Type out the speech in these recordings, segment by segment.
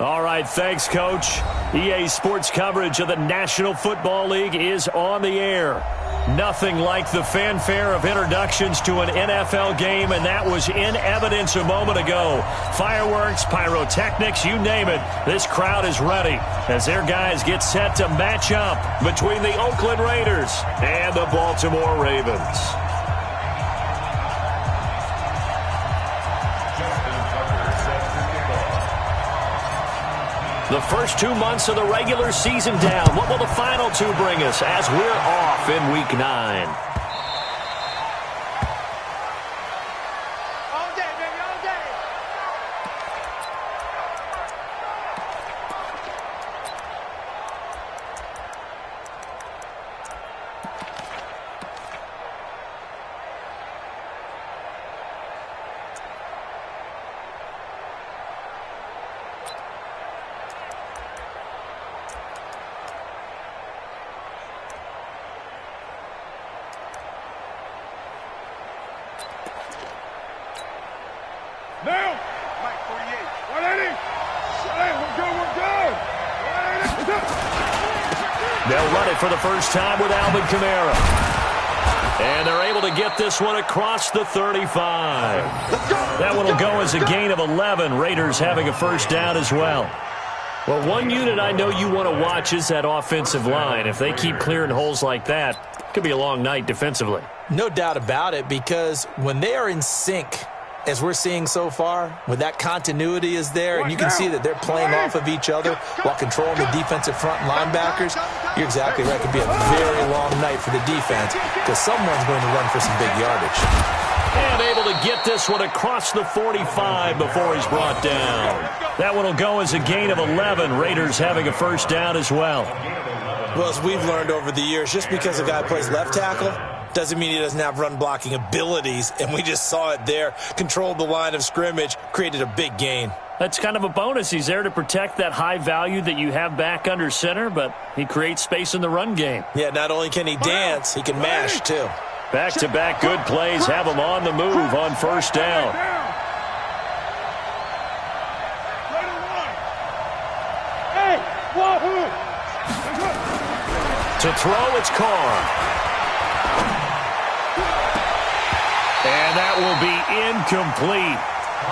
All right, thanks, Coach. EA Sports coverage of the National Football League is on the air. Nothing like the fanfare of introductions to an NFL game, and that was in evidence a moment ago. Fireworks, pyrotechnics, you name it. This crowd is ready as their guys get set to match up between the Oakland Raiders and the Baltimore Ravens. The first 2 months of the regular season down. What will the final two bring us as we're off in Week 9? Now, Mike 48, 180. We're good. They'll run it for the first time with Alvin Kamara. And they're able to get this one across the 35. That one will go as a gain of 11. Raiders having a first down as well. Well, one unit I know you want to watch is that offensive line. If they keep clearing holes like that, it could be a long night defensively. No doubt about it, because when they are in sync, as we're seeing so far, when that continuity is there and you can see that they're playing off of each other while controlling the defensive front and linebackers, you're exactly right. It could be a very long night for the defense because someone's going to run for some big yardage. And able to get this one across the 45 before he's brought down. That one will go as a gain of 11. Raiders having a first down as well. Well, as we've learned over the years, just because a guy plays left tackle doesn't mean he doesn't have run-blocking abilities, and we just saw it there. Controlled the line of scrimmage, created a big gain. That's kind of a bonus. He's there to protect that high value that you have back under center, but he creates space in the run game. Yeah, not only can he dance, he can mash, too. Back-to-back good plays have him on the move on first down. To throw, it's Carr. And that will be incomplete.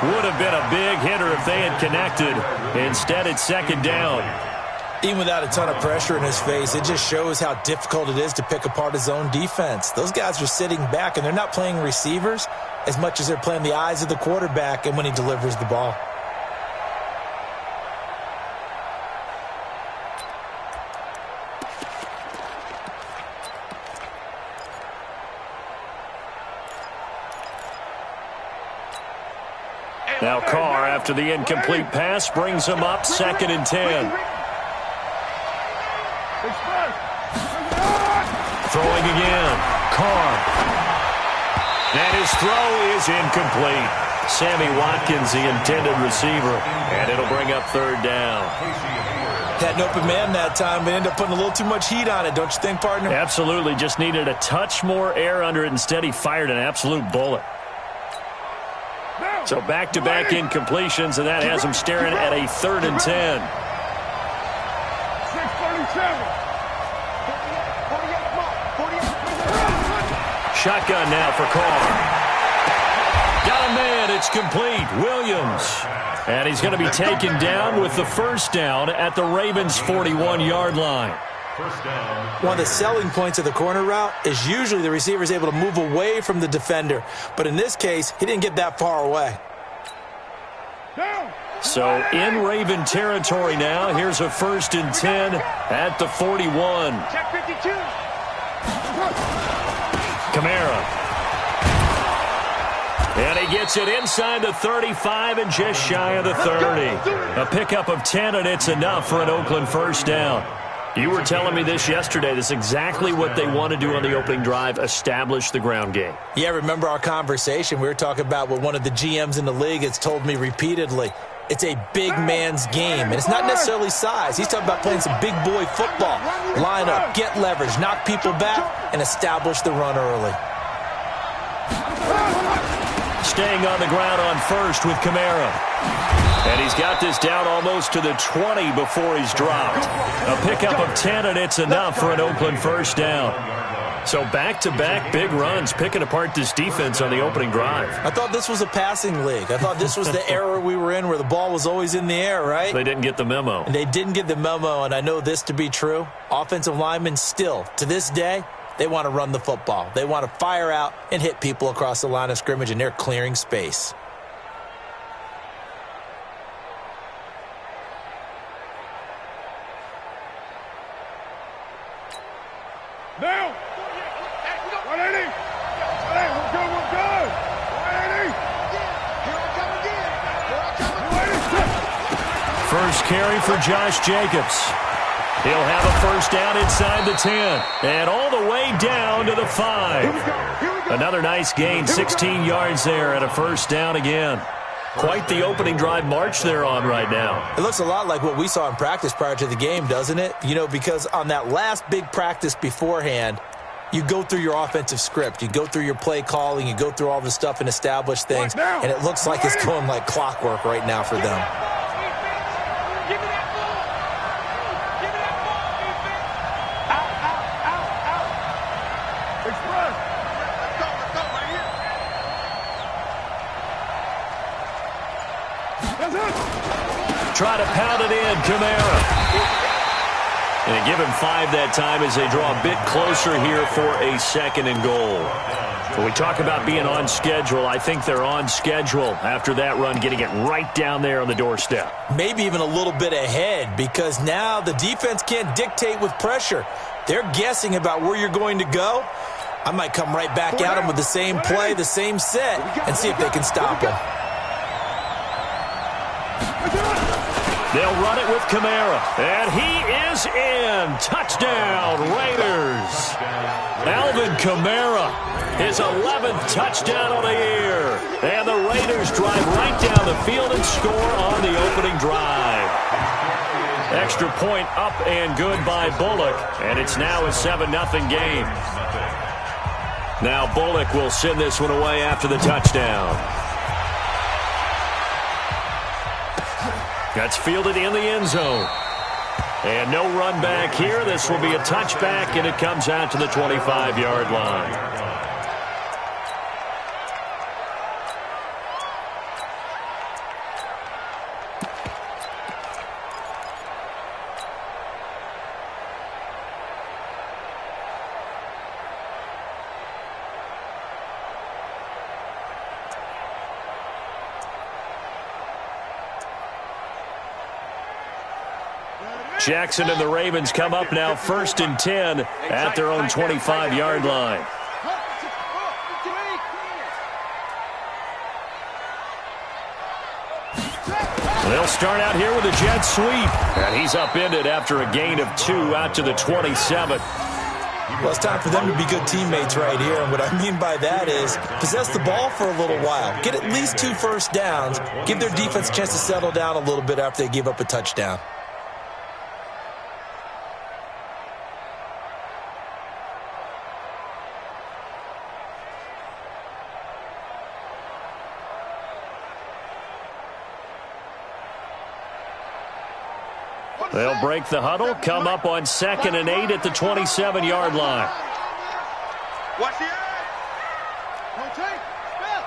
Would have been a big hitter if they had connected. Instead, it's second down. Even without a ton of pressure in his face, it just shows how difficult it is to pick apart his own defense. Those guys are sitting back, and they're not playing receivers as much as they're playing the eyes of the quarterback and when he delivers the ball. Now Carr, after the incomplete pass, brings him up 2nd and 10. Throwing again. Carr. And his throw is incomplete. Sammy Watkins, the intended receiver. And it'll bring up 3rd down. Had an open man that time, but ended up putting a little too much heat on it, don't you think, partner? Absolutely. Just needed a touch more air under it. Instead, he fired an absolute bullet. So back-to-back incompletions, and that has him staring at a 3rd and 10. 6:37. Shotgun now for Carr. Got a man. It's complete. Williams. And he's going to be taken down with the first down at the Ravens' 41-yard line. One of the selling points of the corner route is usually the receiver is able to move away from the defender. But in this case, he didn't get that far away. So in Raven territory now, here's a 1st and 10 at the 41. Check 52. Kamara. And he gets it inside the 35 and just shy of the 30. A pickup of 10, and it's enough for an Oakland first down. You were telling me this yesterday. This is exactly what they want to do on the opening drive, establish the ground game. Yeah, remember our conversation? We were talking about what one of the GMs in the league has told me repeatedly. It's a big man's game, and it's not necessarily size. He's talking about playing some big boy football. Line up, get leverage, knock people back, and establish the run early. staying on the ground on first with Kamara. And he's got this down almost to the 20 before he's dropped. A pickup of 10, and it's enough for an Oakland first down. So back-to-back big runs, picking apart this defense on the opening drive. I thought this was a passing league. I thought this was the era we were in where the ball was always in the air, right? They didn't get the memo. And they didn't get the memo, and I know this to be true. Offensive linemen still, to this day, they want to run the football. They want to fire out and hit people across the line of scrimmage, and they're clearing space. Now! 180! 180, we're good, we're good! 180! Here I come again! Here I come! First carry for Josh Jacobs. He'll have a first down inside the 10. And all the way down to the 5. Another nice gain, 16 yards there, and a first down again. Quite the opening drive march they're on right now. It looks a lot like what we saw in practice prior to the game, doesn't it? You know, because on that last big practice beforehand, you go through your offensive script. You go through your play calling. You go through all the stuff and establish things. And it looks like it's going like clockwork right now for them. Try to pound it in, Kamara. And give him 5 that time as they draw a bit closer here for a second and goal. When we talk about being on schedule, I think they're on schedule after that run, getting it right down there on the doorstep. Maybe even a little bit ahead, because now the defense can't dictate with pressure. They're guessing about where you're going to go. I might come right back at them with the same play, the same set, and see if they can stop him. They'll run it with Kamara, and he is in. Touchdown, Raiders. Alvin Kamara, his 11th touchdown of the year. And the Raiders drive right down the field and score on the opening drive. Extra point up and good by Bullock, and it's now a 7-0 game. Now Bullock will send this one away after the touchdown. That's fielded in the end zone. And no run back here. This will be a touchback, and it comes out to the 25-yard line. Jackson and the Ravens come up now 1st and 10 at their own 25-yard line. They'll start out here with a jet sweep. And he's upended after a gain of 2 out to the 27. Well, it's time for them to be good teammates right here. And what I mean by that is possess the ball for a little while. Get at least 2 first downs. Give their defense a chance to settle down a little bit after they give up a touchdown. They'll break the huddle, come up on 2nd and 8 at the 27-yard line. Watch the eye. Rotate. Spell.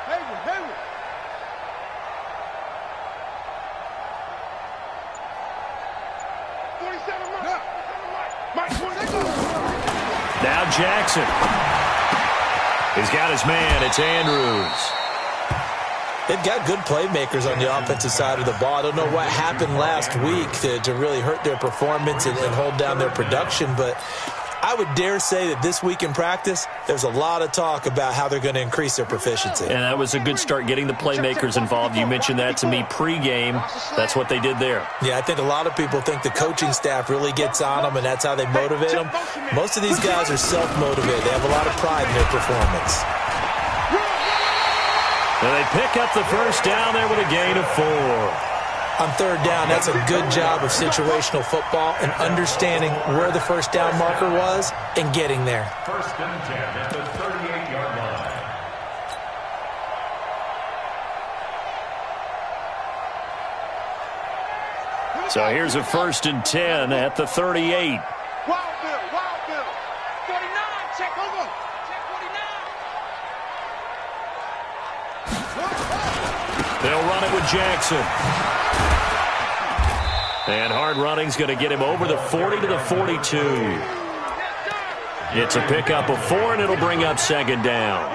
Hayward. Now Jackson. He's got his man. It's Andrews. They've got good playmakers on the offensive side of the ball. I don't know what happened last week to really hurt their performance and hold down their production, but I would dare say that this week in practice, there's a lot of talk about how they're going to increase their proficiency. And that was a good start, getting the playmakers involved. You mentioned that to me pregame. That's what they did there. Yeah, I think a lot of people think the coaching staff really gets on them, and that's how they motivate them. Most of these guys are self-motivated. They have a lot of pride in their performance. And they pick up the first down there with a gain of 4. On 3rd down, that's a good job of situational football and understanding where the first down marker was and getting there. 1st and 10 at the 38 So here's a 1st and 10 at the 38. Wild bill, wild bill. 49, check over. Check 49. They'll run it with Jackson. And hard running's going to get him over the 40 to the 42. It's a pickup of 4, and it'll bring up 2nd down.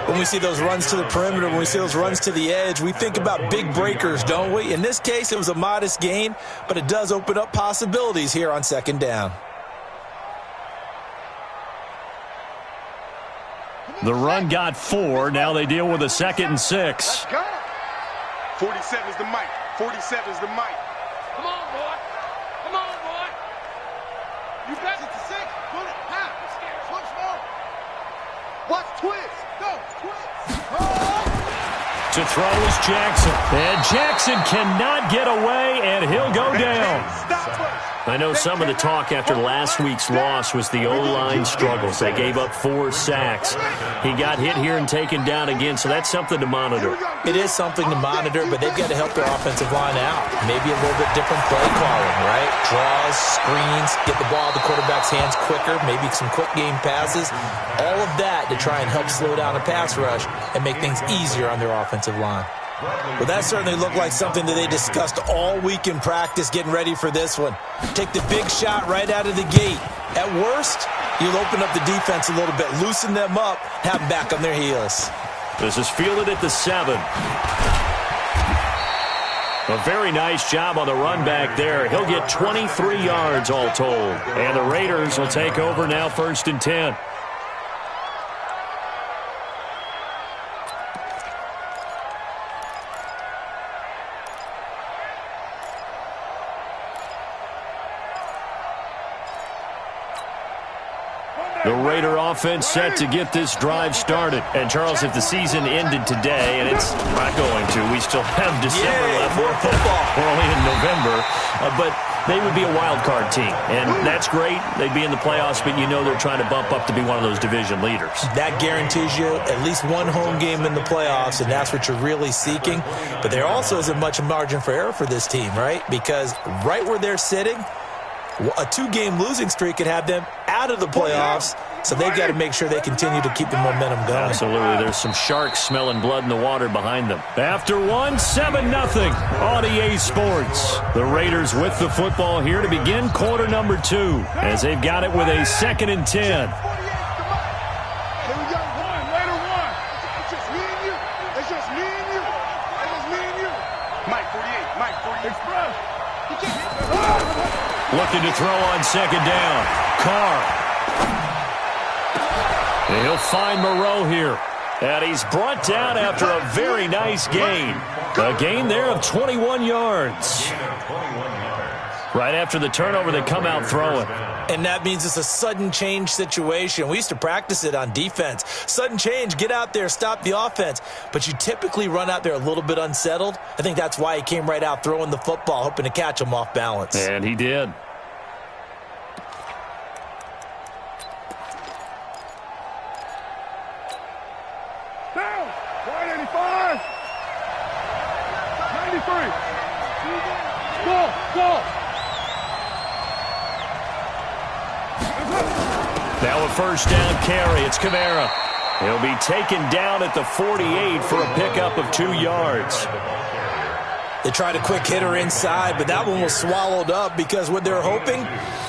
When we see those runs to the perimeter, when we see those runs to the edge, we think about big breakers, don't we? In this case, it was a modest gain, but it does open up possibilities here on 2nd down. The run got 4. Now they deal with a 2nd and 6. 47's the mic. 47's the mic. Come on, boy. Come on, boy. You got it to 6. Put it. Half. Switch more. Watch twist. Go. Twist. To throw is Jackson. And Jackson cannot get away, and he'll go down. I know some of the talk after last week's loss was the O-line struggles. They gave up 4 sacks. He got hit here and taken down again, so that's something to monitor. It is something to monitor, but they've got to help their offensive line out. Maybe a little bit different play calling, right? Draws, screens, get the ball out of the quarterback's hands quicker, maybe some quick game passes. All of that to try and help slow down a pass rush and make things easier on their offensive line. Well, that certainly looked like something that they discussed all week in practice getting ready for this one. Take the big shot right out of the gate. At worst, you'll open up the defense a little bit, loosen them up, have them back on their heels. This is fielded at the 7. A very nice job on the run back there. He'll get 23 yards all told. And the Raiders will take over now 1st and 10. The Raider offense set to get this drive started. And, Charles, if the season ended today, and it's not going to, we still have December left. More football. We're only in November. But they would be a wild card team. And that's great. They'd be in the playoffs, but you know they're trying to bump up to be one of those division leaders. That guarantees you at least one home game in the playoffs, and that's what you're really seeking. But there also isn't much margin for error for this team, right? Because right where they're sitting, a 2-game losing streak could have them out of the playoffs, so they've got to make sure they continue to keep the momentum going. Absolutely. There's some sharks smelling blood in the water behind them. After 1, 7-0 on EA Sports. The Raiders with the football here to begin quarter number 2, as they've got it with a 2nd and 10. Here we go. Raider 1. It's just me and you. It's just me and you. It's just me and you. Mike 48. Mike 48. Express. Looking to throw on 2nd down. Carr. And he'll find Moreau here. And he's brought down after a very nice gain. A gain there of 21 yards. Right after the turnover, they come out throwing. And that means it's a sudden change situation. We used to practice it on defense. Sudden change, get out there, stop the offense. But you typically run out there a little bit unsettled. I think that's why he came right out throwing the football, hoping to catch him off balance. And he did. Down. 185. 93. Go. Now a 1st down carry. It's Kamara. He'll be taken down at the 48 for a pickup of 2 yards. They tried a quick hitter inside, but that one was swallowed up because what they're hoping,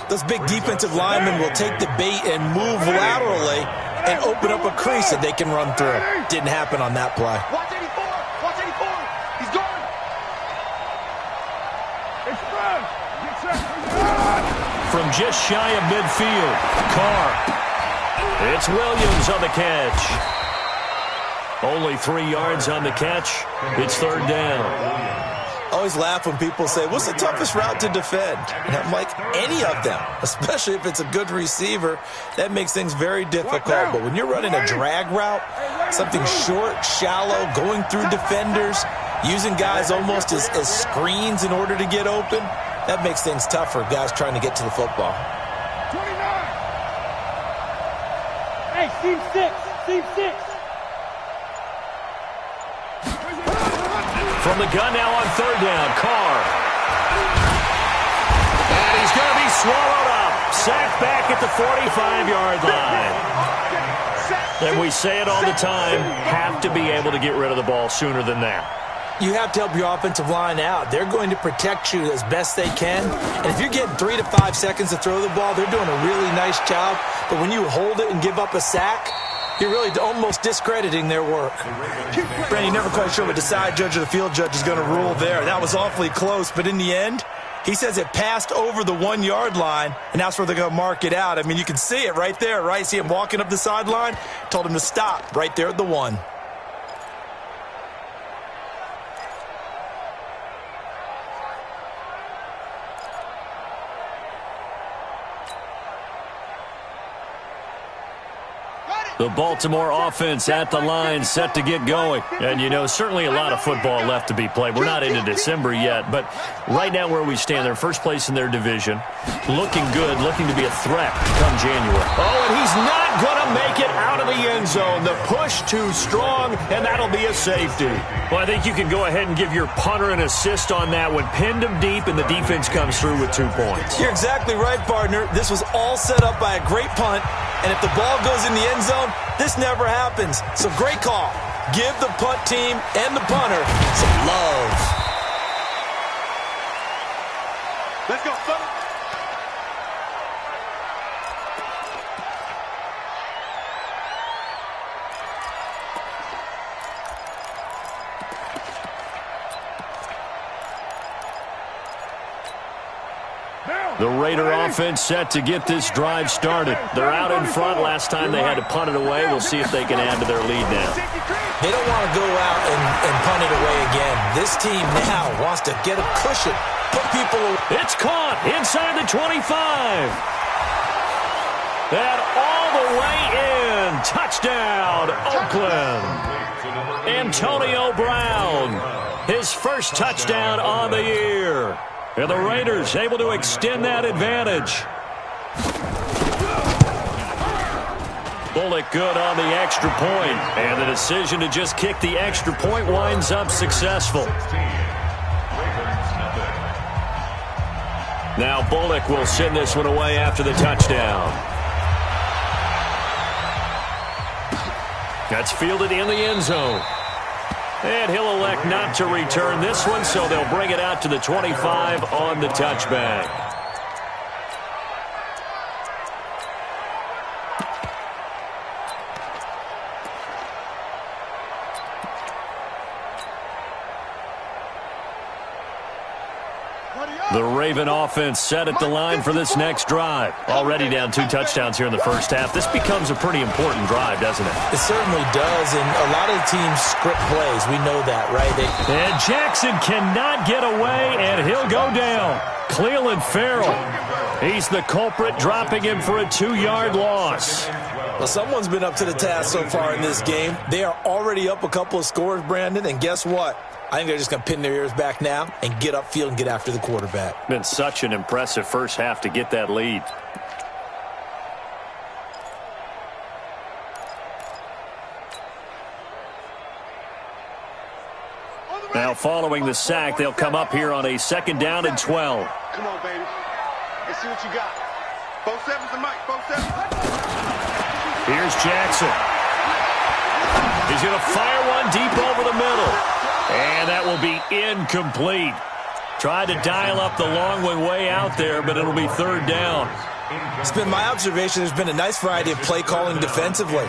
those big defensive linemen will take the bait and move laterally and open up a crease that they can run through. Didn't happen on that play. Watch 84. Watch 84. He's going. Express. Get set. From just shy of midfield, Carr. It's Williams on the catch. Only 3 yards on the catch. It's 3rd down. I always laugh when people say, what's the toughest route to defend? And I'm like, any of them, especially if it's a good receiver. That makes things very difficult. But when you're running a drag route, something short, shallow, going through defenders, using guys almost as screens in order to get open, that makes things tough for guys trying to get to the football. 29. Hey, team 6. Team 6. From the gun now on 3rd down, Carr. swallowed up. Sacked back at the 45-yard line. And we say it all the time, have to be able to get rid of the ball sooner than that. You have to help your offensive line out. They're going to protect you as best they can. And if you're getting 3 to 5 seconds to throw the ball, they're doing a really nice job. But when you hold it and give up a sack, you're really almost discrediting their work. Brandon, you're never quite sure what the side judge or the field judge is going to rule there. That was awfully close, but in the end, he says it passed over the 1-yard line, and that's where they're going to mark it out. I mean, you can see it right there, right? See him walking up the sideline? Told him to stop right there at the 1. The Baltimore offense at the line, set to get going. And, you know, certainly a lot of football left to be played. We're not into December yet, but right now where we stand, they're first place in their division. Looking good, looking to be a threat come January. Oh, and he's not going to make it out of the end zone. The push too strong, and that'll be a safety. Well, I think you can go ahead and give your punter an assist on that one. Pinned him deep, and the defense comes through with 2 points. You're exactly right, partner. This was all set up by a great punt, and if the ball goes in the end zone, this never happens. So great call. Give the punt team and the punter some love. Let's go, son. The Raider offense set to get this drive started. They're out in front. Last time they had to punt it away. We'll see if they can add to their lead now. They don't want to go out and punt it away again. This team now wants to get a cushion, put people away. It's caught inside the 25. And all the way in. Touchdown, Oakland. Antonio Brown, his first touchdown on the year. And the Raiders able to extend that advantage. Bullock good on the extra point. And the decision to just kick the extra point winds up successful. Now Bullock will send this one away after the touchdown. That's fielded in the end zone. And he'll elect not to return this one, so they'll bring it out to the 25 on the touchback. The Raven offense set at the line for this next drive. Already down 2 touchdowns here in the first half. This becomes a pretty important drive, doesn't it? It certainly does, and a lot of the teams script plays. We know that, right? And Jackson cannot get away, and he'll go down. Cleveland Farrell, he's the culprit, dropping him for a 2-yard loss. Well, someone's been up to the task so far in this game. They are already up a couple of scores, Brandon, and guess what? I think they're just going to pin their ears back now and get upfield and get after the quarterback. Been such an impressive first half to get that lead. Now following the sack, they'll come up here on a 2nd down and 12. Come on, baby. Let's see what you got. 4-7's the mic. 4-7. Here's Jackson. He's going to fire one deep over the middle. And that will be incomplete. Tried to dial up the long one way out there, but it'll be 3rd down. It's been my observation there's been a nice variety of play calling defensively.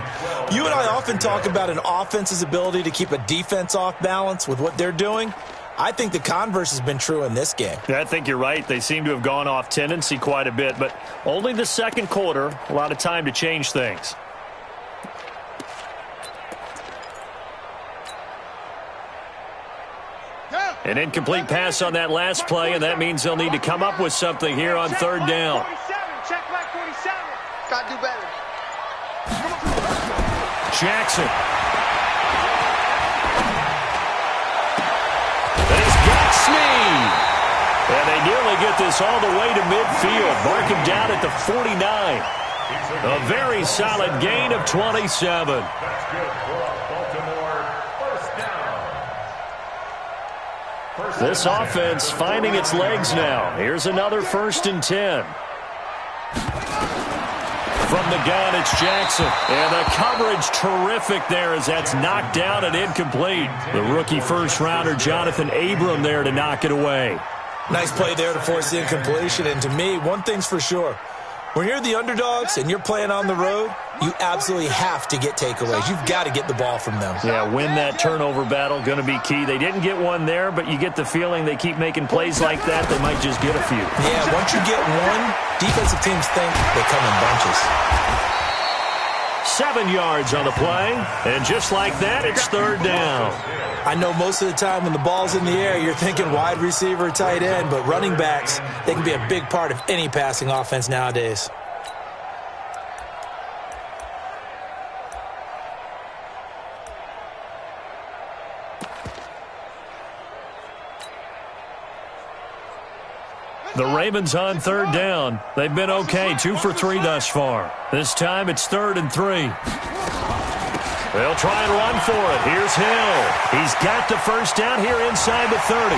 You and I often talk about an offense's ability to keep a defense off balance with what they're doing. I think the converse has been true in this game. I think you're right. They seem to have gone off tendency quite a bit, but only the 2nd quarter, a lot of time to change things. An incomplete pass on that last play, and that means they'll need to come up with something here on 3rd down. Check like 47. Gotta do better. Jackson. And he's got Snead. And they nearly get this all the way to midfield. Mark him down at the 49. A very solid gain of 27. That's good for Baltimore. First down. This offense finding its legs now. Here's another 1st and 10. From the gun, it's Jackson. And the coverage terrific there as that's knocked down and incomplete. The rookie first-rounder, Jonathan Abram, there to knock it away. Nice play there to force the incompletion. And to me, one thing's for sure. When you're the underdogs and you're playing on the road, you absolutely have to get takeaways. You've got to get the ball from them. Yeah, win that turnover battle, going to be key. They didn't get one there, but you get the feeling they keep making plays like that, they might just get a few. Yeah, once you get one, defensive teams think they come in bunches. 7 yards on the play, and just like that, it's third down. I know most of the time when the ball's in the air, you're thinking wide receiver, tight end, but running backs, they can be a big part of any passing offense nowadays. The Ravens on third down. They've been okay, 2 for 3 thus far. This time it's 3rd and 3. They'll try and run for it. Here's Hill. He's got the first down here inside the 30.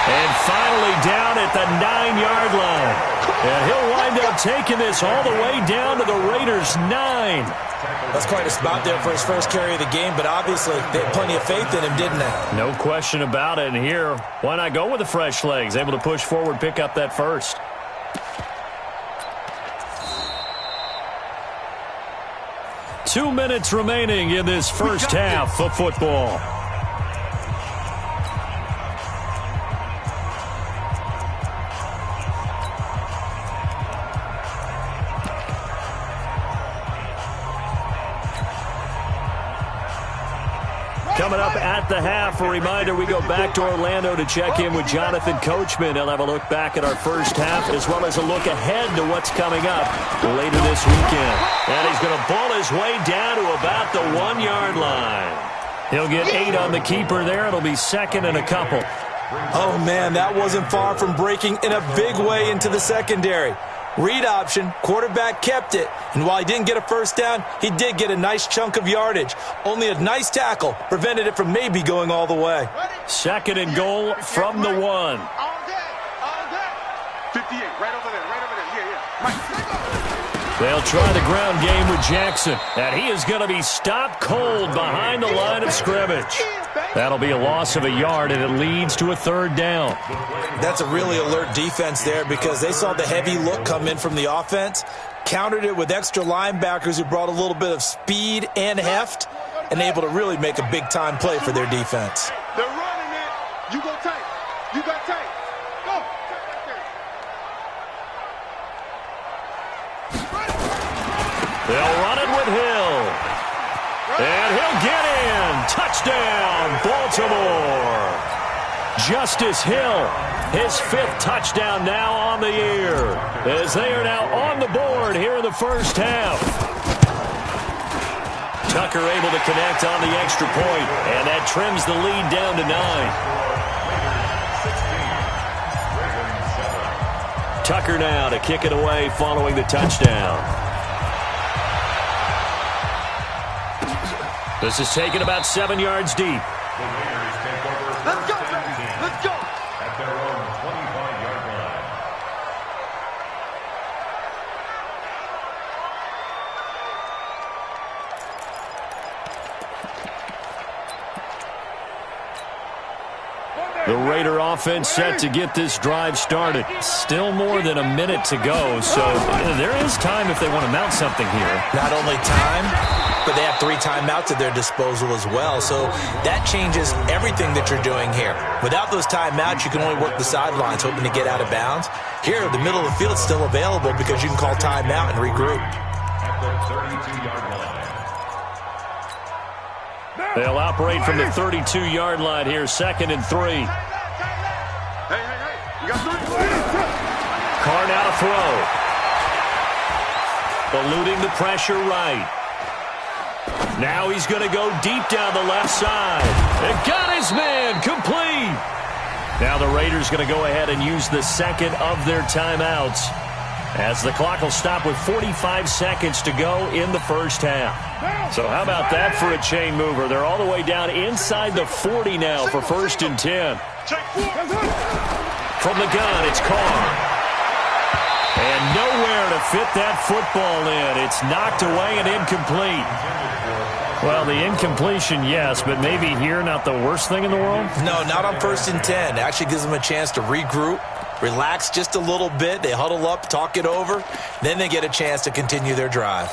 And finally down at the 9-yard line. And he'll wind up taking this all the way down to the Raiders' 9. That's quite a spot there for his first carry of the game, but obviously they had plenty of faith in him, didn't they? No question about it. And here, why not go with the fresh legs? Able to push forward, pick up that first. Two minutes remaining in this first half of football. Coming up at the half, a reminder, we go back to Orlando to check in with Jonathan Coachman. He'll have a look back at our first half as well as a look ahead to what's coming up later this weekend. And he's going to ball his way down to about the 1-yard line. He'll get 8 on the keeper there. It'll be 2nd and a couple. Oh, man, that wasn't far from breaking in a big way into the secondary. Read option, quarterback kept it, and while he didn't get a first down, he did get a nice chunk of yardage. Only a nice tackle prevented it from maybe going all the way. 2nd and goal from the 1. All day. 58, right over there. Yeah. Mike. They'll try the ground game with Jackson, and he is going to be stopped cold behind the line of scrimmage. That'll be a loss of a yard, and it leads to a 3rd down. That's a really alert defense there because they saw the heavy look come in from the offense, countered it with extra linebackers who brought a little bit of speed and heft, and able to really make a big-time play for their defense. They're running it. You go tight. You got tight. Go. They'll run it with Hill. And he'll get in. Touchdown, Baltimore. Justice Hill, his 5th touchdown now on the year, as they are now on the board here in the first half. Tucker able to connect on the extra point, and that trims the lead down to 9. Tucker now to kick it away following the touchdown. This is taken about 7 yards deep. Let's go. Let's go. At their own 25-yard line. The Raider offense set to get this drive started. Still more than a minute to go, so there is time if they want to mount something here. Not only time, but they have 3 timeouts at their disposal as well, so that changes everything that you're doing here. Without those timeouts, you can only work the sidelines, hoping to get out of bounds. Here, the middle of the field is still available because you can call timeout and regroup. At the 32-yard line. They'll operate from the 32-yard line here, 2nd and 3. Hey. You got 3. Carr now to throw. Eluding the pressure right. Now he's going to go deep down the left side. And got his man complete. Now the Raiders going to go ahead and use the 2nd of their timeouts, as the clock will stop with 45 seconds to go in the first half. So how about that for a chain mover? They're all the way down inside the 40 now for 1st and 10. From the gun, it's Carr. And nowhere to fit that football in. It's knocked away and incomplete. Well, the incompletion, yes, but maybe here not the worst thing in the world? No, not on 1st and 10. It actually gives them a chance to regroup, relax just a little bit. They huddle up, talk it over. Then they get a chance to continue their drive.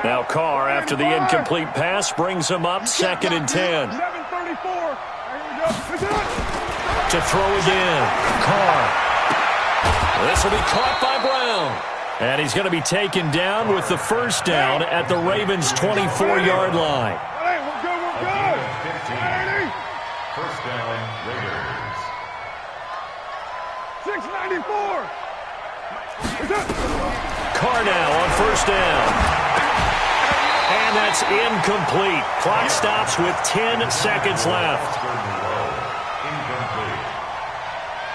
Now Carr, after the incomplete pass, brings them up 2nd and 10. 7:34. To throw again. Carr. This will be caught by Brown. And he's going to be taken down with the first down at the Ravens' 24-yard line. Hey, we're good, we're good. 15. First down, Raiders. 694. Carr now on first down. And that's incomplete. Clock stops with 10 seconds left. Incomplete.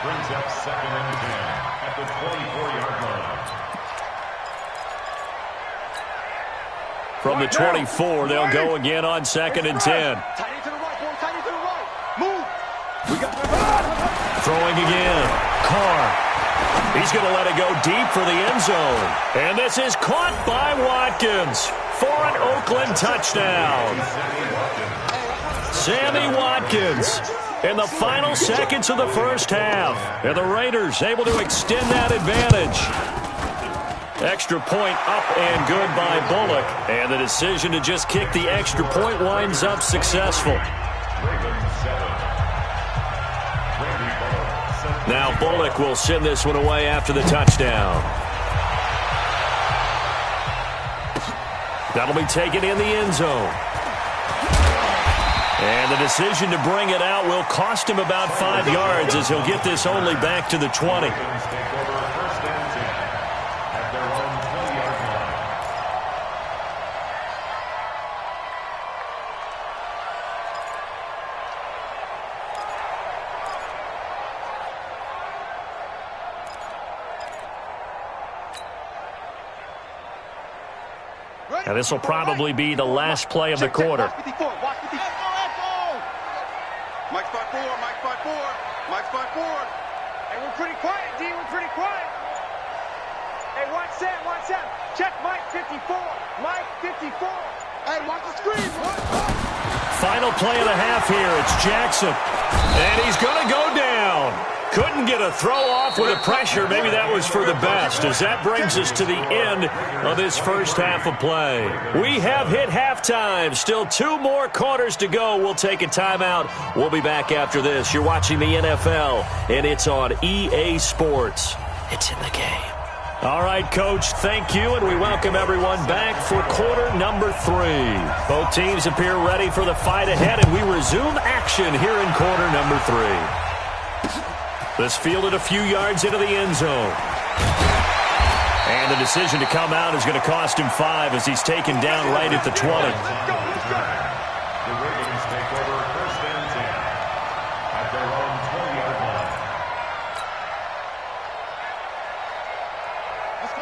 Brings up 2nd and 10 at the 24-yard line. From the 24, they'll go again on 2nd and 10. Tight end to the right, boy. Tight end to the right. Move. Throwing again. Carr. He's going to let it go deep for the end zone. And this is caught by Watkins for an Oakland touchdown. Sammy Watkins in the final seconds of the first half. And the Raiders able to extend that advantage. Extra point up and good by Bullock. And the decision to just kick the extra point winds up successful. Now Bullock will send this one away after the touchdown. That'll be taken in the end zone. And the decision to bring it out will cost him about 5 yards as he'll get this only back to the 20. Now this will probably be the last play of the quarter. Mike 5-4, Mike 5-4, Mike 5-4. Hey, we're pretty quiet, D. We're pretty quiet. Hey, watch that, watch that. Check Mike 54. Mike 54. Hey, watch the screen. Final play of the half here. It's Jackson. And he's going to go down. Couldn't get a throw off with the pressure. Maybe that was for the best, as that brings us to the end of this first half of play. We have hit halftime. Still 2 more quarters to go. We'll take a timeout. We'll be back after this. You're watching the NFL, and it's on EA Sports. It's in the game. All right, Coach, thank you, and we welcome everyone back for quarter number 3. Both teams appear ready for the fight ahead, and we resume action here in quarter number 3. This fielded a few yards into the end zone. And the decision to come out is going to cost him 5 as he's taken down right at the 20. The Ravens take over 1st and 10 at their own 20-yard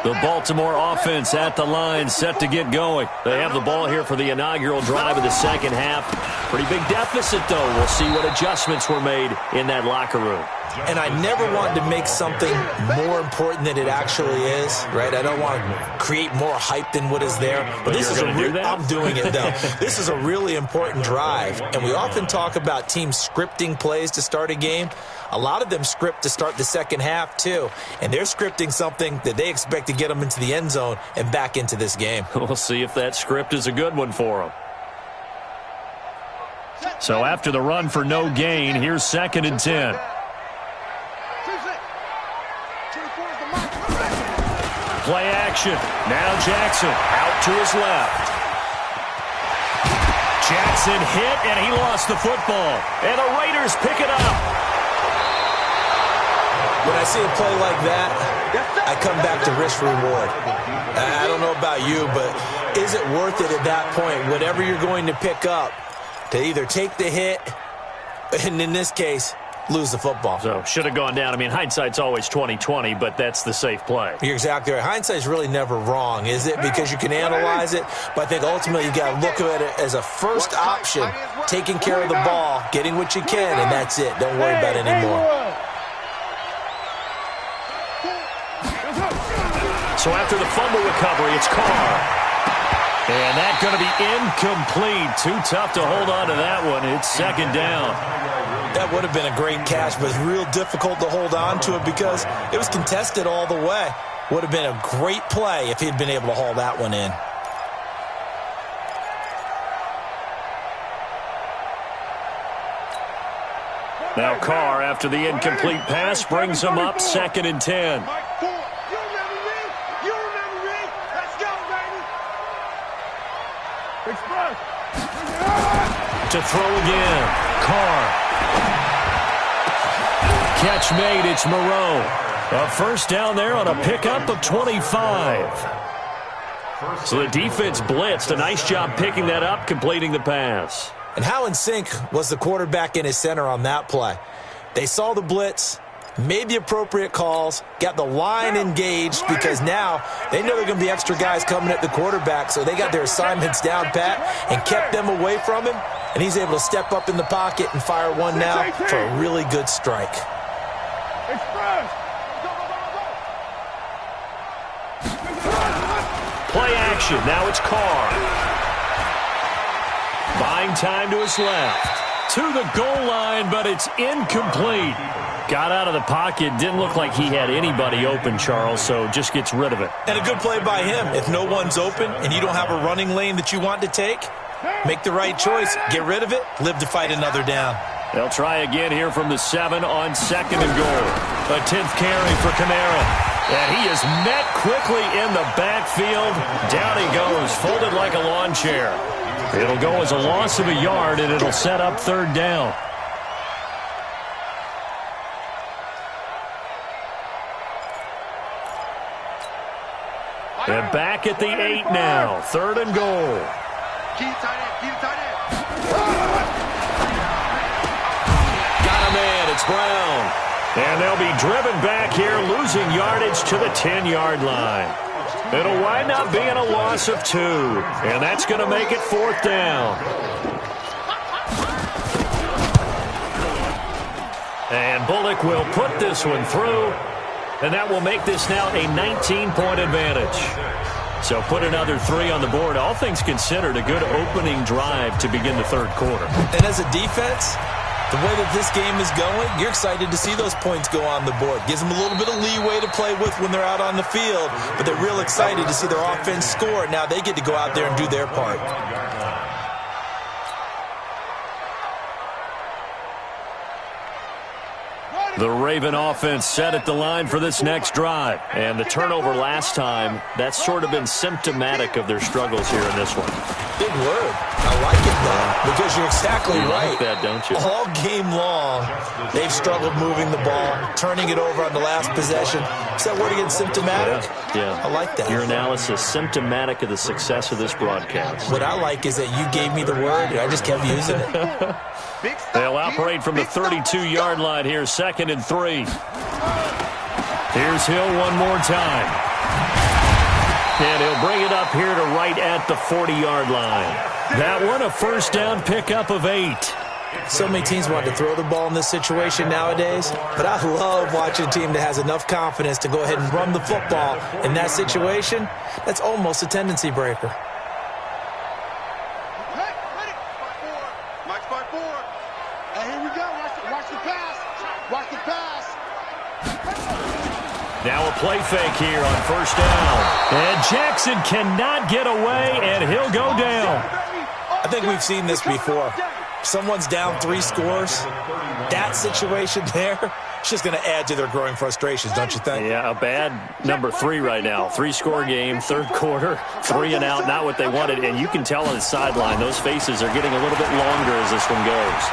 line. The Baltimore offense at the line, set to get going. They have the ball here for the inaugural drive of the second half. Pretty big deficit, though. We'll see what adjustments were made in that locker room. And I never want to make something more important than it actually is, right? I don't want to create more hype than what is there. But this is I'm doing it, though. This is a really important drive. And we often talk about teams scripting plays to start a game. A lot of them script to start the second half, too. And they're scripting something that they expect to get them into the end zone and back into this game. We'll see if that script is a good one for them. So after the run for no gain, here's 2nd and 10. Play action. Now Jackson out to his left. Jackson hit, and he lost the football. And the Raiders pick it up. When I see a play like that, I come back to risk-reward. I don't know about you, but is it worth it at that point, whatever you're going to pick up, to either take the hit, and in this case, lose the football? So should have gone down. I mean, hindsight's always 20/20, but that's the safe play. You're exactly right. Hindsight's really never wrong, is it? Because you can analyze it, but I think ultimately you got to look at it as a first option, taking care of the ball, getting what you can, and that's it. Don't worry about it anymore. So after the fumble recovery, it's Carr. And that's going to be incomplete. Too tough to hold on to that one. It's second down. That would have been a great catch, but it's real difficult to hold on to it because it was contested all the way. Would have been a great play if he'd been able to haul that one in. Now Carr, after the incomplete pass, brings him up second and 10. To throw again. Carr. Catch made. It's Moreau. A first down there on a pickup of 25. So the defense blitzed. A nice job picking that up, completing the pass. And how in sync was the quarterback and his center on that play? They saw the blitz, made the appropriate calls, got the line engaged because now they know there are going to be extra guys coming at the quarterback, so they got their assignments down pat and kept them away from him, and he's able to step up in the pocket and fire one now for a really good strike. Play action. Now it's Carr. Buying time to his left. To the goal line, but it's incomplete. Got out of the pocket. Didn't look like he had anybody open, Charles, so just gets rid of it. And a good play by him. If no one's open and you don't have a running lane that you want to take, make the right choice. Get rid of it. Live to fight another down. They'll try again here from the 7 on second and goal. A 10th carry for Kamara. And he is met quickly in the backfield. Down he goes, folded like a lawn chair. It'll go as a loss of a yard, and it'll set up third down. And back at the 8 now. Third and goal. Keep tight end. Keep tight end. Got a man. It's Brown. And they'll be driven back here, losing yardage to the 10-yard line. It'll wind up being a loss of 2. And that's going to make it fourth down. And Bullock will put this one through. And that will make this now a 19-point advantage. So put another 3 on the board. All things considered, a good opening drive to begin the third quarter. And as a defense, the way that this game is going, you're excited to see those points go on the board. Gives them a little bit of leeway to play with when they're out on the field, but they're real excited to see their offense score. Now they get to go out there and do their part. The Raven offense set at the line for this next drive. And the turnover last time, that's sort of been symptomatic of their struggles here in this one. Big word. I like it, though, because you're exactly right. Like that, don't you? All game long, they've struggled moving the ball, turning it over on the last possession. Is that word again, symptomatic? Yeah. I like that. Your analysis, symptomatic of the success of this broadcast. What I like is that you gave me the word, and I just kept using it. They'll operate from the 32-yard line here, second and 3. Here's Hill one more time. And he'll bring it up here to right at the 40-yard line. That one, a first down pickup of 8. So many teams want to throw the ball in this situation nowadays, but I love watching a team that has enough confidence to go ahead and run the football in that situation. That's almost a tendency breaker. Now a play fake here on first down. And Jackson cannot get away, and he'll go down. I think we've seen this before. Someone's down 3 scores. That situation there, it's just going to add to their growing frustrations, don't you think? Yeah, a bad number 3 right now. 3-score game, third quarter, 3 and out, not what they wanted. And you can tell on the sideline, those faces are getting a little bit longer as this one goes.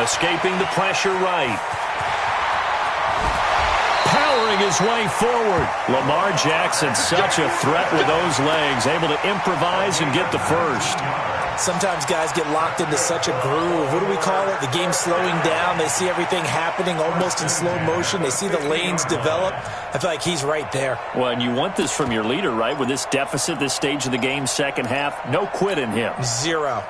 Escaping the pressure right. Powering his way forward. Lamar Jackson, such a threat with those legs, able to improvise and get the first. Sometimes guys get locked into such a groove. What do we call it? The game's slowing down. They see everything happening almost in slow motion. They see the lanes develop. I feel like he's right there. Well, and you want this from your leader, right? With this deficit, this stage of the game, second half, no quit in him. 0.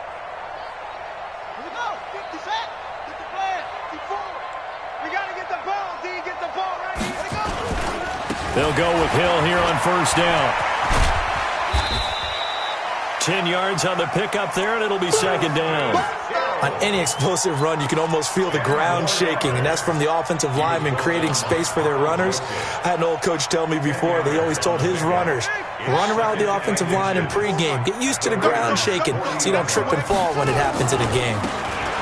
They'll go with Hill here on first down. 10 yards on the pickup there, and it'll be second down. On any explosive run, you can almost feel the ground shaking, and that's from the offensive linemen creating space for their runners. I had an old coach tell me before, they always told his runners, run around the offensive line in pregame. Get used to the ground shaking so you don't trip and fall when it happens in a game.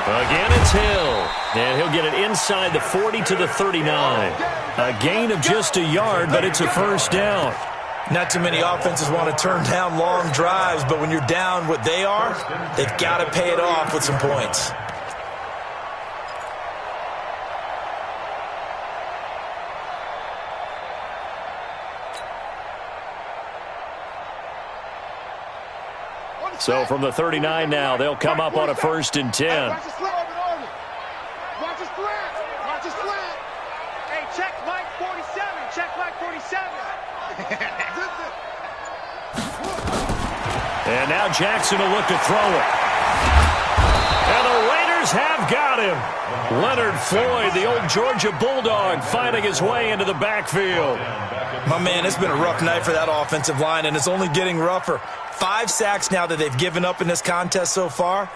Again, it's Hill, and he'll get it inside the 40 to the 39. A gain of just a yard, but it's a first down. Not too many offenses want to turn down long drives, but when you're down what they are, they've got to pay it off with some points. So from the 39 now, they'll come up on a 1st and 10. Watch the slant. Watch the slant. Watch the slant. Hey, check Mike 47. Check Mike 47. And now Jackson will look to throw it. And the Raiders have got him. Leonard Floyd, the old Georgia Bulldog, finding his way into the backfield. My man, it's been a rough night for that offensive line, and it's only getting rougher. 5 sacks now that they've given up in this contest so far.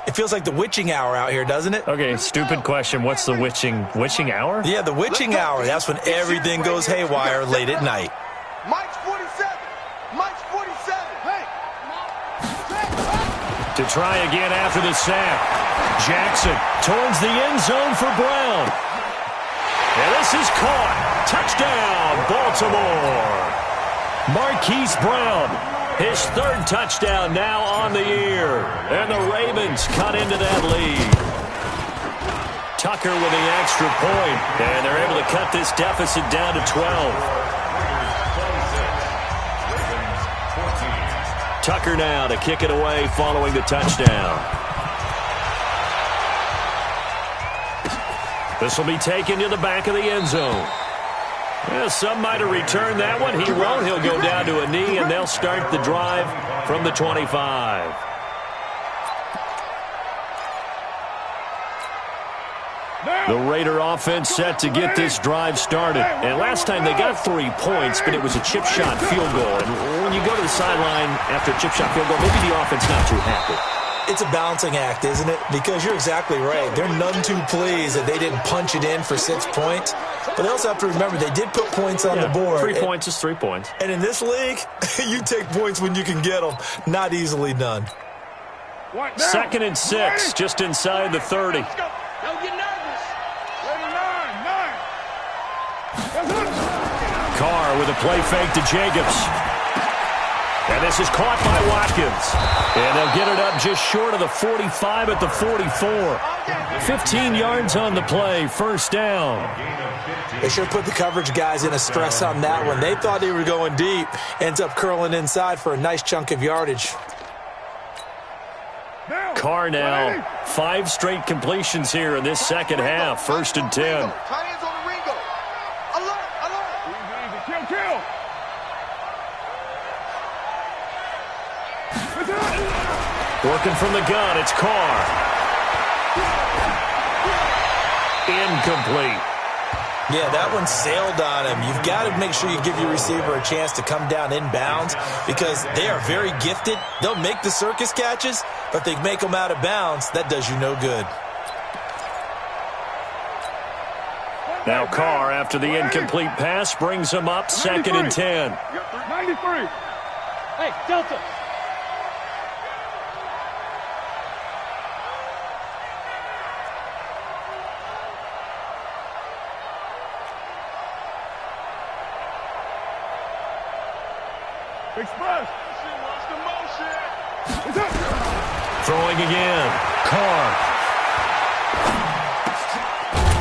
It feels like the witching hour out here, doesn't it? Okay, stupid question. What's the witching hour? Yeah, the witching hour. That's when everything goes haywire late at night. Mike's 47. Mike's 47. Hey. To try again after the sack. Jackson towards the end zone for Brown. And this is caught. Touchdown, Baltimore. Marquise Brown, his 3rd touchdown now on the year. And the Ravens cut into that lead. Tucker with the extra point, and they're able to cut this deficit down to 12. Tucker now to kick it away following the touchdown. This will be taken to the back of the end zone. Well, some might have returned that one. He won't. He'll go down to a knee, and they'll start the drive from the 25. The Raider offense set to get this drive started. And last time they got 3 points, but it was a chip shot field goal. And when you go to the sideline after a chip shot field goal, maybe the offense not too happy. It's a balancing act, isn't it? Because you're exactly right. They're none too pleased that they didn't punch it in for 6 points. But they also have to remember they did put points on the board. 3 points is 3 points. And in this league, you take points when you can get them. Not easily done. 2nd and 6, just inside the 30. Don't get nervous. Carr with a play fake to Jacobs. And this is caught by Watkins. And they'll get it up just short of the 45 at the 44. 15 yards on the play, first down. They should put the coverage guys in a stress on that one. They thought they were going deep. Ends up curling inside for a nice chunk of yardage. Carr now, 5 straight completions here in this second half, 1st and 10. Tight ends on the Ringo. Alert, alert. Easy, kill. Working from the gun, it's Carr. Incomplete. Yeah, that one sailed on him. You've got to make sure you give your receiver a chance to come down inbounds because they are very gifted. They'll make the circus catches, but they make them out of bounds. That does you no good. Now Carr, after the incomplete pass, brings him up 2nd and 10. 93. Hey, Delta. Express. Throwing again. Carr.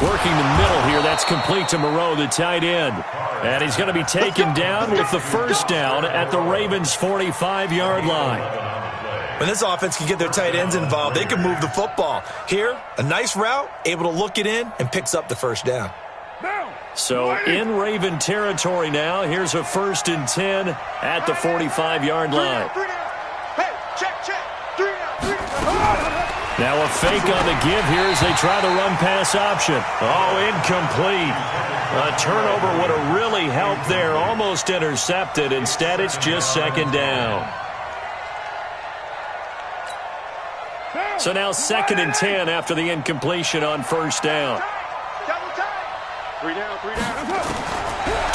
Working the middle here. That's complete to Moreau, the tight end. And he's going to be taken down with the first down at the Ravens' 45-yard line. When this offense can get their tight ends involved, they can move the football. Here, a nice route, able to look it in, and picks up the first down. So in Raven territory now. Here's a 1st and 10 at the 45-yard line. Hey, check. 3 now. Now a fake on the give here as they try the run-pass option. Oh, incomplete. A turnover would have really helped there. Almost intercepted. Instead, it's just second down. So now 2nd and 10 after the incompletion on first down. Three down.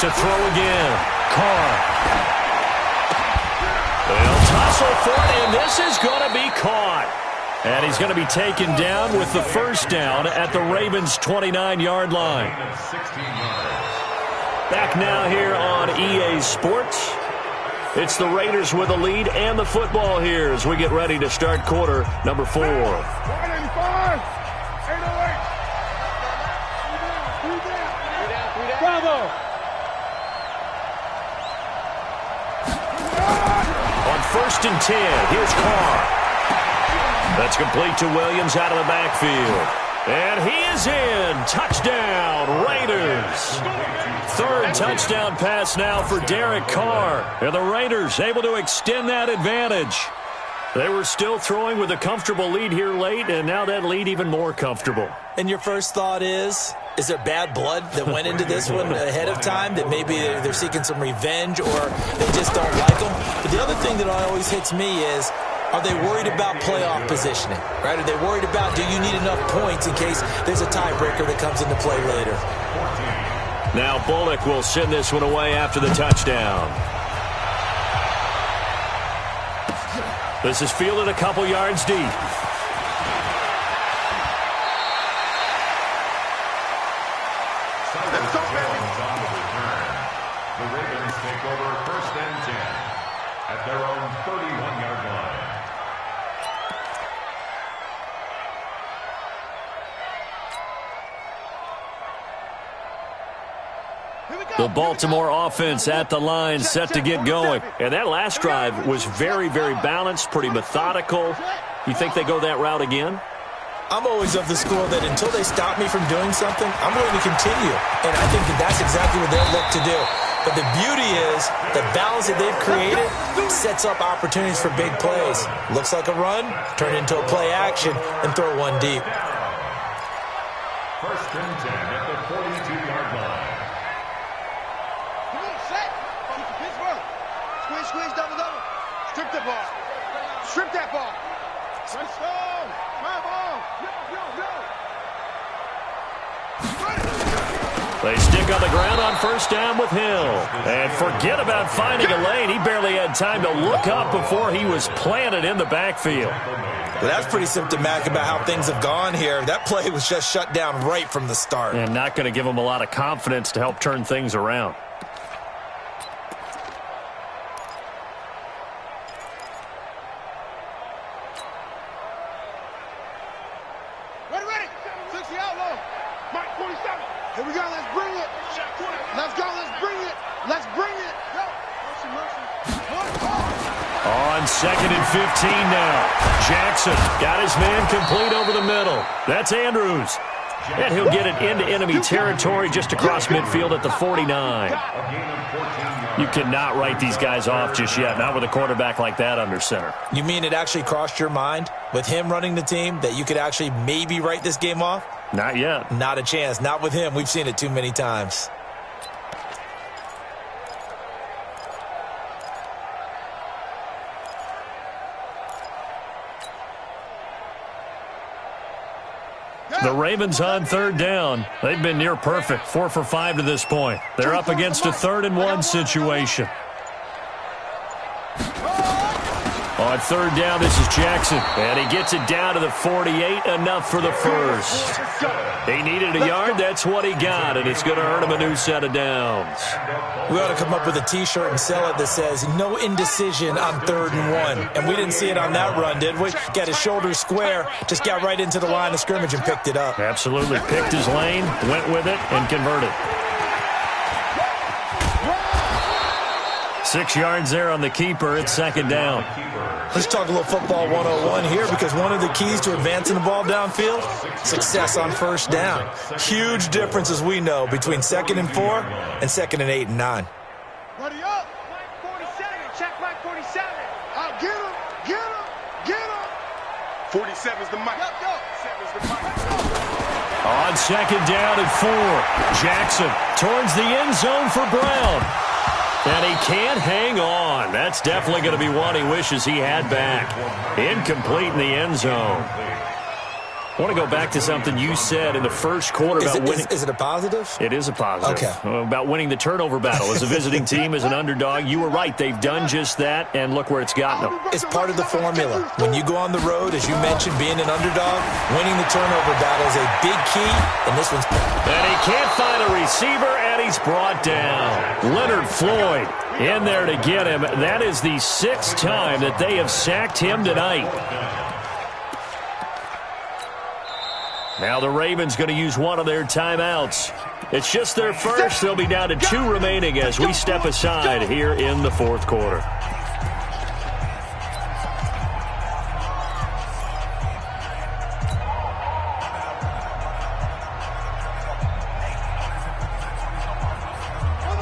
To throw again. Carr. They'll tussle for it, and this is going to be caught. And he's going to be taken down with the first down at the Ravens' 29-yard line. Back now here on EA Sports. It's the Raiders with a lead and the football here as we get ready to start quarter number 4. 185. 808. Bravo. On 1st and 10, here's Carr. That's complete to Williams out of the backfield. And he is in. Touchdown, Raiders. 3rd touchdown pass now for Derek Carr. And the Raiders able to extend that advantage. They were still throwing with a comfortable lead here late, and now that lead even more comfortable. And your first thought is there bad blood that went into this one ahead of time, that maybe they're seeking some revenge or they just don't like them? But the other thing that always hits me is, are they worried about playoff positioning, right? Are they worried about, do you need enough points in case there's a tiebreaker that comes into play later? Now Bullock will send this one away after the touchdown. This is fielded a couple yards deep. The Ravens take over 1st and 10 at their own 31-yard line. The Baltimore offense at the line, set to get going. And that last drive was very, very balanced, pretty methodical. You think they go that route again? I'm always of the school that until they stop me from doing something, I'm going to continue. And I think that that's exactly what they'll look to do. But the beauty is the balance that they've created sets up opportunities for big plays. Looks like a run, turn into a play action, and throw one deep. 1st and 10 at the 42-yard line. Squeeze, double. Strip the ball. Strip that ball. Let's go. My ball. They stick on the ground on first down with Hill. And forget about finding a lane. He barely had time to look up before he was planted in the backfield. Well, that's pretty symptomatic about how things have gone here. That play was just shut down right from the start. And not going to give him a lot of confidence to help turn things around. Ready. 60 outlaw. Mike 47. Here we go. Let's bring it. Let's go. Let's bring it. Go. Mercy. On 2nd and 15 now. Jackson got his man complete over the middle. That's Andrews. And he'll get it into enemy territory just across midfield at the 49. You cannot write these guys off just yet, not with a quarterback like that under center. You mean it actually crossed your mind with him running the team that you could actually maybe write this game off? Not yet. Not a chance. Not with him. We've seen it too many times. The Ravens on 3rd down. They've been near perfect, 4 for 5 to this point. They're up against a 3rd and 1 situation. On 3rd down, this is Jackson. And he gets it down to the 48, enough for the first. He needed a yard, that's what he got, and it's going to earn him a new set of downs. We ought to come up with a T-shirt and sell it that says, no indecision on 3rd and 1. And we didn't see it on that run, did we? Got his shoulders square, just got right into the line of scrimmage and picked it up. Absolutely. Picked his lane, went with it, and converted. 6 yards there on the keeper. It's 2nd down. Let's talk a little football 101 here, because one of the keys to advancing the ball downfield, success on first down. Huge difference, as we know, between 2nd and 4 and 2nd and 8 and 9. Ready up. Mike 47. Check Mike 47. Out. Get him. 47's the mic. 7's the mic. On second down and 4, Jackson towards the end zone for Brown. And he can't hang on. That's definitely going to be one he wishes he had back. Incomplete in the end zone. I want to go back to something you said in the first quarter about winning. Is it a positive? It is a positive. Okay. About winning the turnover battle. As a visiting team, as an underdog, you were right. They've done just that, and look where it's gotten them. It's part of the formula. When you go on the road, as you mentioned, being an underdog, winning the turnover battle is a big key, and this one's... And he can't find a receiver, and he's brought down. Leonard Floyd in there to get him. That is the 6th time that they have sacked him tonight. Now the Ravens going to use one of their timeouts. It's just their first. They'll be down to 2 remaining as we step aside here in the fourth quarter.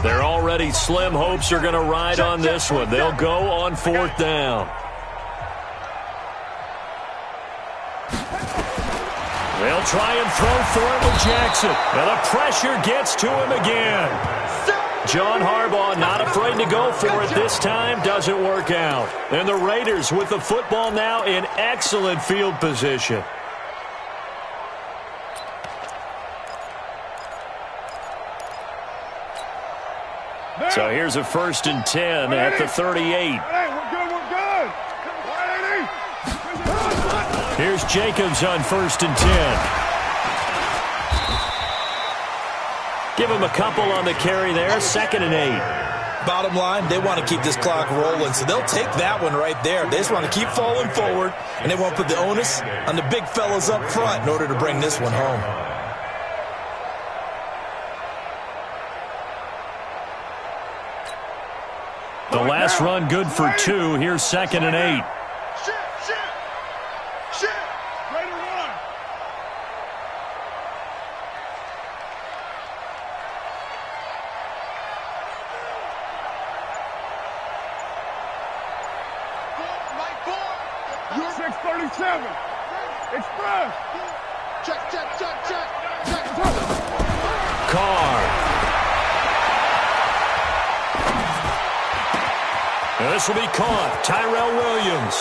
They're already slim hopes are going to ride on this one. They'll go on 4th down. They'll try and throw for it with Jackson. And the pressure gets to him again. John Harbaugh not afraid to go for it this time. Doesn't work out. And the Raiders with the football now in excellent field position. So here's a 1st and 10 at the 38. Here's Jacobs on 1st and 10. Give him a couple on the carry there. 2nd and 8. Bottom line, they want to keep this clock rolling, so they'll take that one right there. They just want to keep falling forward, and they want to put the onus on the big fellas up front in order to bring this one home. The last run good for 2. Here's 2nd and 8. Express. Check. Carr. Now this will be caught. Tyrell Williams.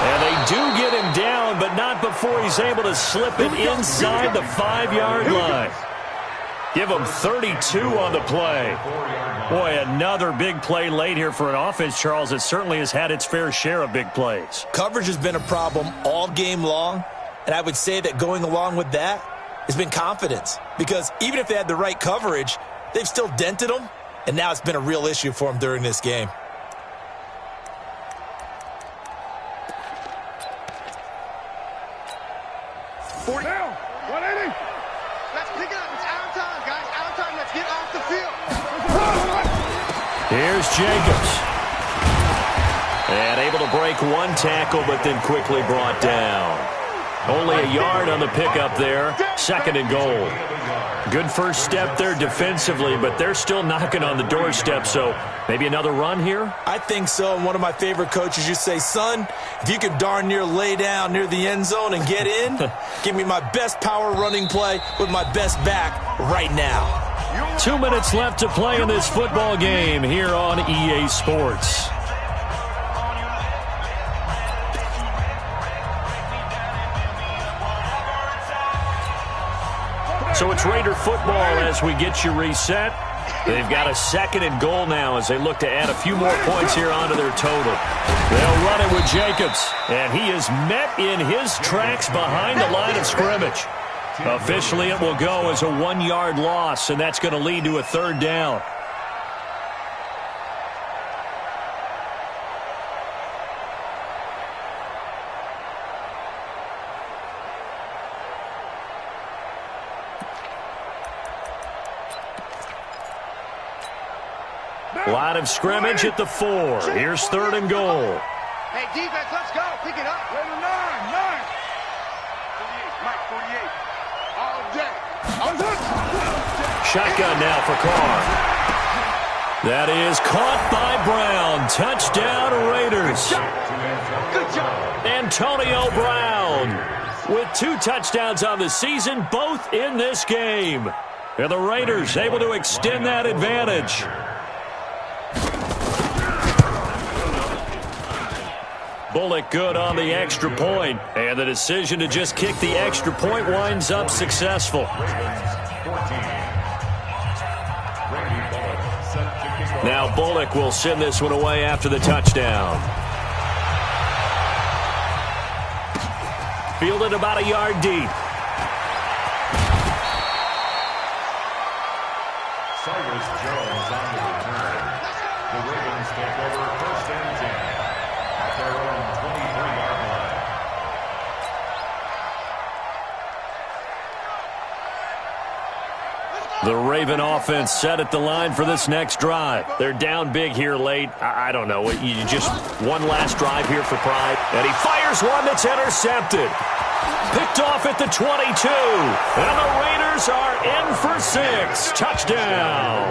And they do get him down, but not before he's able to slip it inside the 5-yard line. Give him 32 on the play. Boy, another big play late here for an offense, Charles, that certainly has had its fair share of big plays. Coverage has been a problem all game long, and I would say that going along with that has been confidence. Because even if they had the right coverage, they've still dented them, and now it's been a real issue for them during this game. Down. 180. Let's pick it up. It's out of time, guys. Out of time. Let's get off the field. Here's Jacobs. And able to break one tackle, but then quickly brought down. Only a yard on the pickup there. 2nd and goal. Good first step there defensively, but they're still knocking on the doorstep, so maybe another run here? I think so. And one of my favorite coaches used to say, son, if you can darn near lay down near the end zone and get in, give me my best power running play with my best back right now. 2 minutes left to play in this football game here on EA Sports. So it's Raider football as we get you reset. They've got a 2nd and goal now as they look to add a few more points here onto their total. They'll run it with Jacobs, and he is met in his tracks behind the line of scrimmage. Officially, it will go as a 1-yard loss, and that's going to lead to a 3rd down. Line of scrimmage at the 4. Here's 3rd and goal. Hey, defense, let's go. Pick it up. Raider 9. 48, Mike, 48. All day. Shotgun now for Carr. That is caught by Brown. Touchdown, Raiders. Good job. Antonio Brown with 2 touchdowns on the season, both in this game. And the Raiders able to extend that advantage. Bullock good on the extra point, and the decision to just kick the extra point winds up successful. Now Bullock will send this one away after the touchdown. Fielded about a yard deep. Cyrus Jones on the return. The Ravens take over 1st and 10 at their own 23-yard line. The Raven offense set at the line for this next drive. They're down big here late. I don't know. You just one last drive here for pride. And he fires one that's intercepted. Picked off at the 22. And the Raiders are in for 6. Touchdown.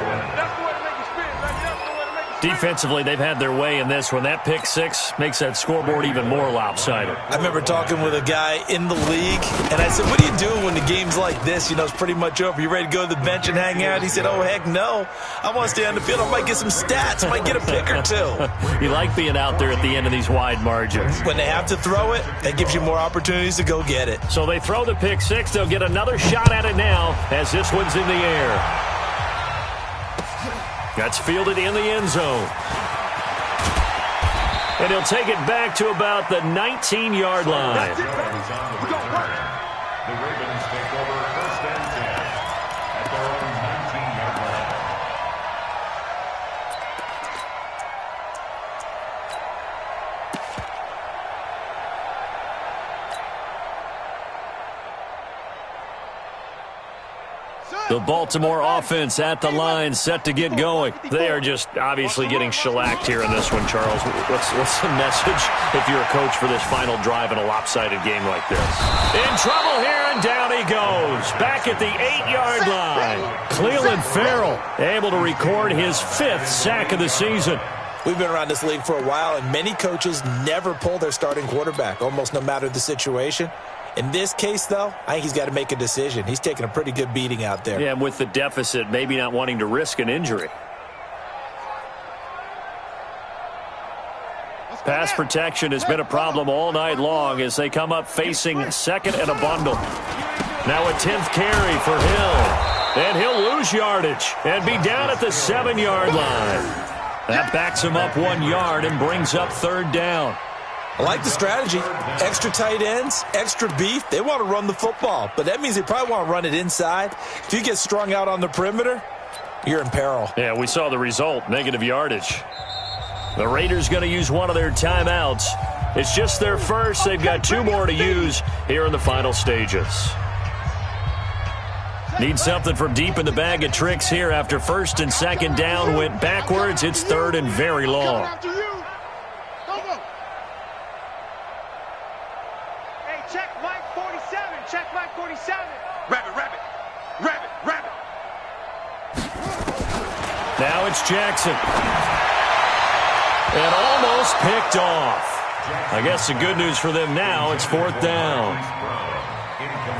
Defensively, they've had their way in this one. That pick 6 makes that scoreboard even more lopsided. I remember talking with a guy in the league, and I said, what are you doing when the game's like this? You know, it's pretty much over. You ready to go to the bench and hang out? He said, oh, heck no. I want to stay on the field. I might get some stats. I might get a pick or 2. You like being out there at the end of these wide margins. When they have to throw it, that gives you more opportunities to go get it. So they throw the pick 6. They'll get another shot at it now as this one's in the air. That's fielded in the end zone. And he'll take it back to about the 19-yard line. The Ravens take over 1st and 10 at their own 19-yard line. The Baltimore offense at the line, set to get going. They are just obviously getting shellacked here in this one, Charles. What's the message if you're a coach for this final drive in a lopsided game like this? In trouble here, and down he goes. Back at the 8-yard line. Cleveland Farrell able to record his 5th sack of the season. We've been around this league for a while, and many coaches never pull their starting quarterback, almost no matter the situation. In this case, though, I think he's got to make a decision. He's taking a pretty good beating out there. Yeah, and with the deficit, maybe not wanting to risk an injury. Pass protection has been a problem all night long as they come up facing 2nd and a bundle. Now a 10th carry for Hill. And he'll lose yardage and be down at the 7-yard line. That backs him up 1 yard and brings up 3rd down. I like the strategy. Extra tight ends, extra beef. They want to run the football, but that means they probably want to run it inside. If you get strung out on the perimeter, you're in peril. Yeah, we saw the result, negative yardage. The Raiders going to use one of their timeouts. It's just their first. They've got 2 more to use here in the final stages. Need something from deep in the bag of tricks here after 1st and 2nd down went backwards. It's 3rd and very long. Now it's Jackson. And almost picked off. I guess the good news for them now, it's 4th down.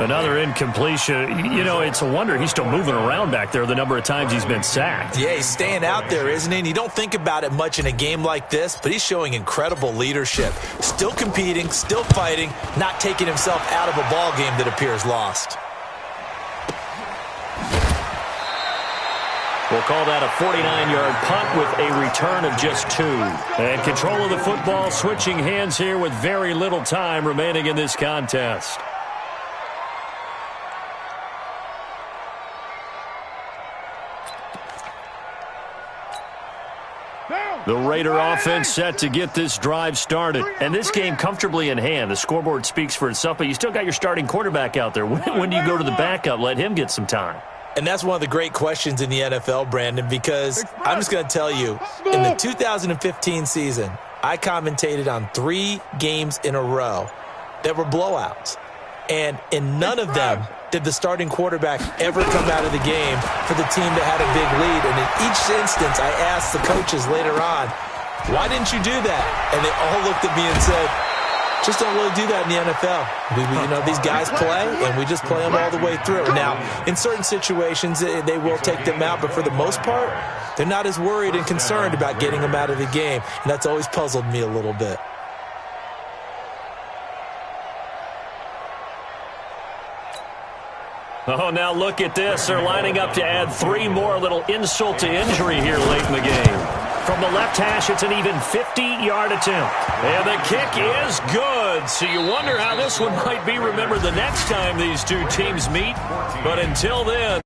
Another incompletion. You know, it's a wonder he's still moving around back there the number of times he's been sacked. Yeah, he's staying out there, isn't he? And you don't think about it much in a game like this, but he's showing incredible leadership. Still competing, still fighting, not taking himself out of a ball game that appears lost. We'll call that a 49-yard punt with a return of just 2. And control of the football switching hands here with very little time remaining in this contest. The Raider offense set to get this drive started. And this game comfortably in hand. The scoreboard speaks for itself, but you still got your starting quarterback out there. When do you go to the backup? Let him get some time. And that's one of the great questions in the NFL, Brandon, because I'm just going to tell you, in the 2015 season, I commentated on 3 games in a row that were blowouts. And in none of them did the starting quarterback ever come out of the game for the team that had a big lead. And in each instance, I asked the coaches later on, why didn't you do that? And they all looked at me and said, Just don't really do that in the NFL. These guys play, and we just play them all the way through. Now, in certain situations, they will take them out, but for the most part, they're not as worried and concerned about getting them out of the game, and that's always puzzled me a little bit. Oh, now look at this. They're lining up to add 3 more, little insult to injury here late in the game. From the left hash, it's an even 50-yard attempt. And the kick is good. So you wonder how this one might be remembered the next time these two teams meet. But until then...